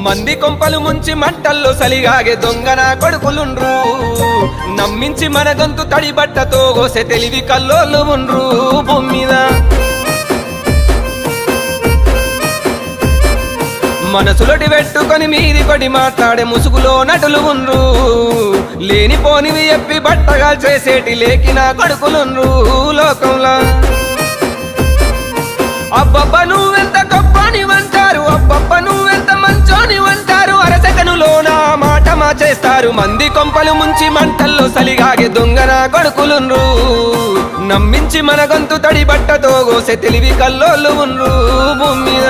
మంది కొంపలు ముంచి మంటల్లో సలిగాగే దొంగన కొడుకులుండ్రు నమ్మించి మన గొంతు తడి బట్టతో గోసె తెలివి కల్లోళ్ళు ఉండ్రు భూమి మీద మనసులటి పెట్టుకొని మీది కొడి మాట్లాడే ముసుగులో నటులు ఉండ్రు లేనిపోనివి చెప్పి బట్టగా చేసేటి లేకిన కొడుకులుండ్రు లోకంలో అబ్బబ్బ నువ్వెంత గొప్పని వంటారు అబ్బబ్బ నువ్వెంత మంచోని వంటారు అరసకనులోన మాట చేస్తారు మంది కొంపలు ముంచి మంటల్లో సలిగాగే దొంగన కొడుకులుండ్రు నమ్మించి మన గొంతు తడి బట్టతో గోసె తెలివి కల్లోళ్ళు ఉండ్రు భూమి మీద